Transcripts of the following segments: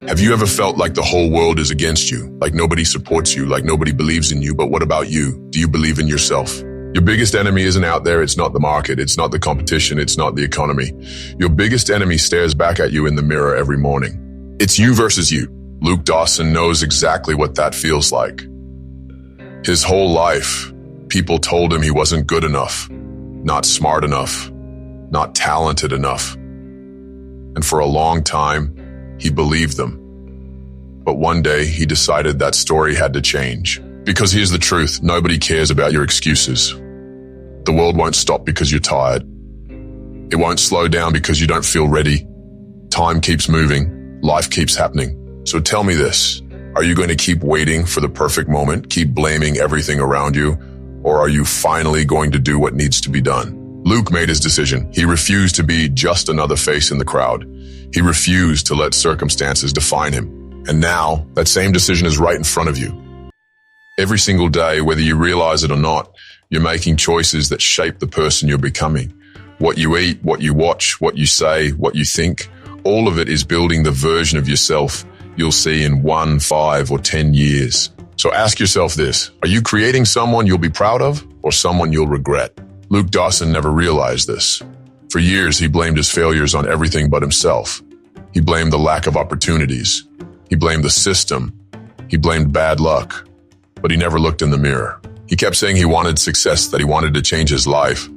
Have you ever felt like the whole world is against you, like nobody supports you, like nobody believes in you? But what about you? Do you believe in yourself? Your biggest enemy isn't out there. It's not the market. It's not the competition. It's not the economy. Your biggest enemy stares back at you in the mirror every morning. It's you versus you. Luke Dawson knows exactly what that feels like. His whole life, people told him he wasn't good enough, not smart enough, not talented enough. And for a long time, he believed them. But one day, he decided that story had to change. Because here's the truth, nobody cares about your excuses. The world won't stop because you're tired. It won't slow down because you don't feel ready. Time keeps moving, life keeps happening. So tell me this, are you going to keep waiting for the perfect moment, keep blaming everything around you, or are you finally going to do what needs to be done? Luke made his decision. He refused to be just another face in the crowd. He refused to let circumstances define him. And now, that same decision is right in front of you. Every single day, whether you realize it or not, you're making choices that shape the person you're becoming. What you eat, what you watch, what you say, what you think, all of it is building the version of yourself you'll see in 1, 5, or 10 years. So ask yourself this, are you creating someone you'll be proud of or someone you'll regret? Luke Dawson never realized this. For years, he blamed his failures on everything but himself. He blamed the lack of opportunities. He blamed the system. He blamed bad luck. But he never looked in the mirror. He kept saying he wanted success, that he wanted to change his life.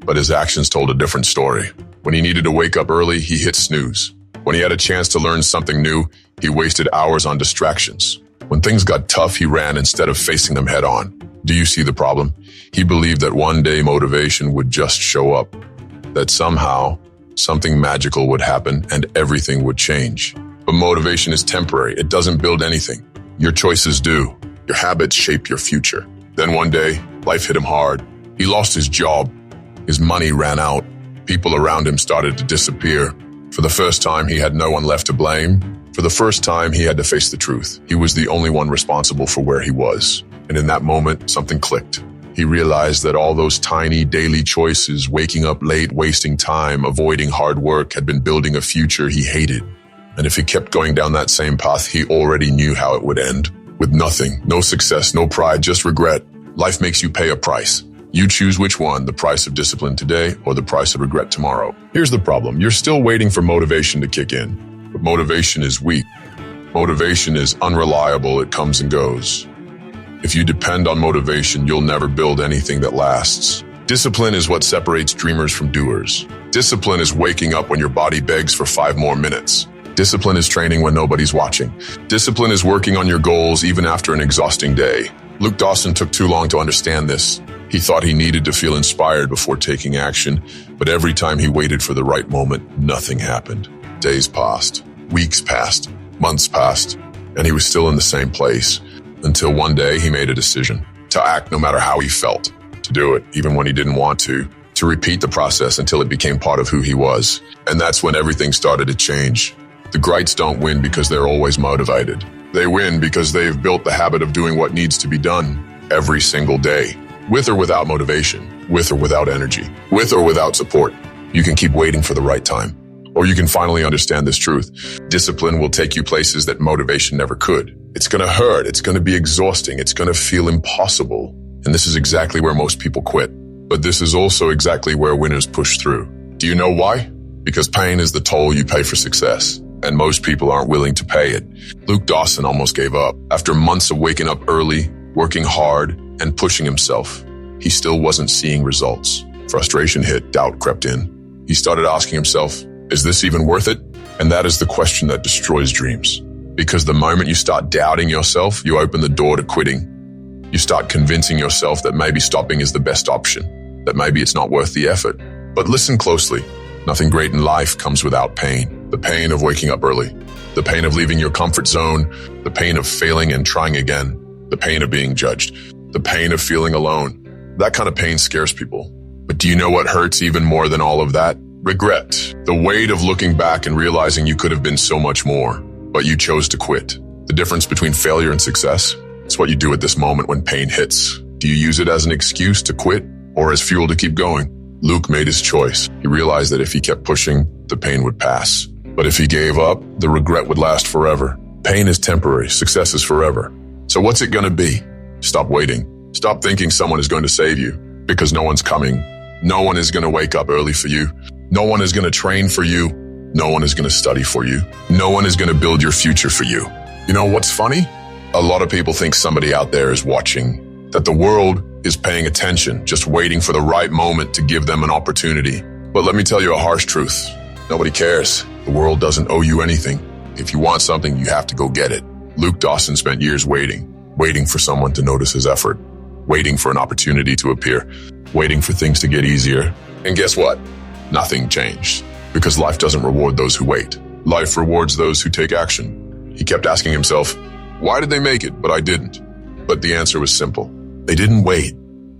But his actions told a different story. When he needed to wake up early, he hit snooze. When he had a chance to learn something new, he wasted hours on distractions. When things got tough, he ran instead of facing them head on. Do you see the problem? He believed that one day motivation would just show up, that somehow something magical would happen and everything would change. But motivation is temporary. It doesn't build anything. Your choices do. Your habits shape your future. Then one day, life hit him hard. He lost his job. His money ran out. People around him started to disappear. For the first time, he had no one left to blame. For the first time, he had to face the truth. He was the only one responsible for where he was. And in that moment, something clicked. He realized that all those tiny daily choices, waking up late, wasting time, avoiding hard work, had been building a future he hated. And if he kept going down that same path, he already knew how it would end. With nothing, no success, no pride, just regret. Life makes you pay a price. You choose which one, the price of discipline today or the price of regret tomorrow. Here's the problem. You're still waiting for motivation to kick in. But motivation is weak. Motivation is unreliable. It comes and goes. If you depend on motivation, you'll never build anything that lasts. Discipline is what separates dreamers from doers. Discipline is waking up when your body begs for 5 more minutes. Discipline is training when nobody's watching. Discipline is working on your goals even after an exhausting day. Luke Dawson took too long to understand this. He thought he needed to feel inspired before taking action, but every time he waited for the right moment, nothing happened. Days passed, weeks passed, months passed, and he was still in the same place. Until one day he made a decision to act no matter how he felt, to do it even when he didn't want to repeat the process until it became part of who he was. And that's when everything started to change. The greats don't win because they're always motivated. They win because they've built the habit of doing what needs to be done every single day, with or without motivation, with or without energy, with or without support. You can keep waiting for the right time, or you can finally understand this truth. Discipline will take you places that motivation never could. It's going to hurt. It's going to be exhausting. It's going to feel impossible. And this is exactly where most people quit. But this is also exactly where winners push through. Do you know why? Because pain is the toll you pay for success. And most people aren't willing to pay it. Luke Dawson almost gave up. After months of waking up early, working hard, and pushing himself, he still wasn't seeing results. Frustration hit, doubt crept in. He started asking himself, is this even worth it? And that is the question that destroys dreams. Because the moment you start doubting yourself, you open the door to quitting. You start convincing yourself that maybe stopping is the best option, that maybe it's not worth the effort. But listen closely. Nothing great in life comes without pain. The pain of waking up early, the pain of leaving your comfort zone, the pain of failing and trying again, the pain of being judged, the pain of feeling alone. That kind of pain scares people. But do you know what hurts even more than all of that? Regret. The weight of looking back and realizing you could have been so much more, but you chose to quit. The difference between failure and success? It's what you do at this moment when pain hits. Do you use it as an excuse to quit or as fuel to keep going? Luke made his choice. He realized that if he kept pushing, the pain would pass. But if he gave up, the regret would last forever. Pain is temporary, success is forever. So what's it going to be? Stop waiting. Stop thinking someone is going to save you, because no one's coming. No one is going to wake up early for you. No one is going to train for you. No one is going to study for you. No one is going to build your future for you. You know what's funny? A lot of people think somebody out there is watching, that the world is paying attention, just waiting for the right moment to give them an opportunity. But let me tell you a harsh truth. Nobody cares. The world doesn't owe you anything. If you want something, you have to go get it. Luke Dawson spent years waiting for someone to notice his effort, waiting for an opportunity to appear, waiting for things to get easier. And guess what? Nothing changed. Because life doesn't reward those who wait. Life rewards those who take action. He kept asking himself, why did they make it, but I didn't? But the answer was simple. They didn't wait.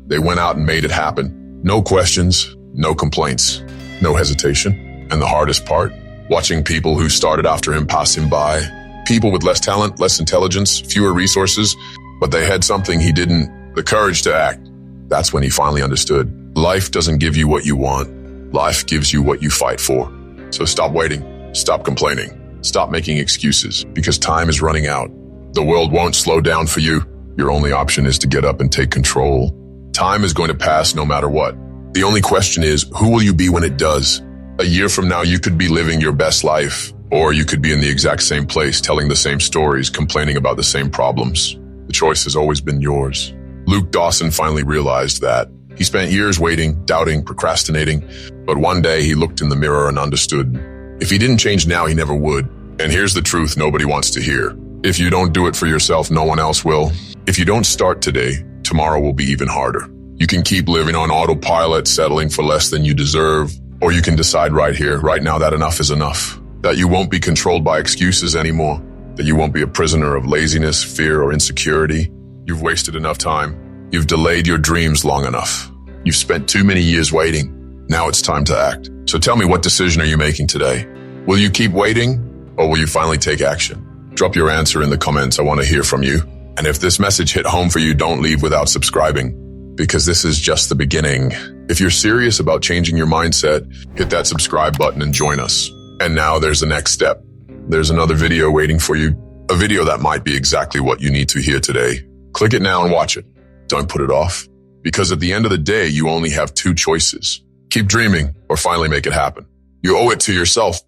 They went out and made it happen. No questions, no complaints, no hesitation. And the hardest part, watching people who started after him pass him by. People with less talent, less intelligence, fewer resources, but they had something he didn't, the courage to act. That's when he finally understood. Life doesn't give you what you want. Life gives you what you fight for. So stop waiting, stop complaining, stop making excuses, because time is running out. The world won't slow down for you. Your only option is to get up and take control. Time is going to pass no matter what. The only question is, who will you be when it does? A year from now, you could be living your best life, or you could be in the exact same place, telling the same stories, complaining about the same problems. The choice has always been yours. Luke Dawson finally realized that. He spent years waiting, doubting, procrastinating, but one day he looked in the mirror and understood. If he didn't change now, he never would. And here's the truth nobody wants to hear. If you don't do it for yourself, no one else will. If you don't start today, tomorrow will be even harder. You can keep living on autopilot, settling for less than you deserve, or you can decide right here, right now, that enough is enough. That you won't be controlled by excuses anymore. That you won't be a prisoner of laziness, fear, or insecurity. You've wasted enough time. You've delayed your dreams long enough. You've spent too many years waiting. Now it's time to act. So tell me, what decision are you making today? Will you keep waiting, or will you finally take action? Drop your answer in the comments. I want to hear from you. And if this message hit home for you, don't leave without subscribing, because this is just the beginning. If you're serious about changing your mindset, hit that subscribe button and join us. And now there's the next step. There's another video waiting for you. A video that might be exactly what you need to hear today. Click it now and watch it. Don't put it off. Because at the end of the day, you only have two choices. Keep dreaming or finally make it happen. You owe it to yourself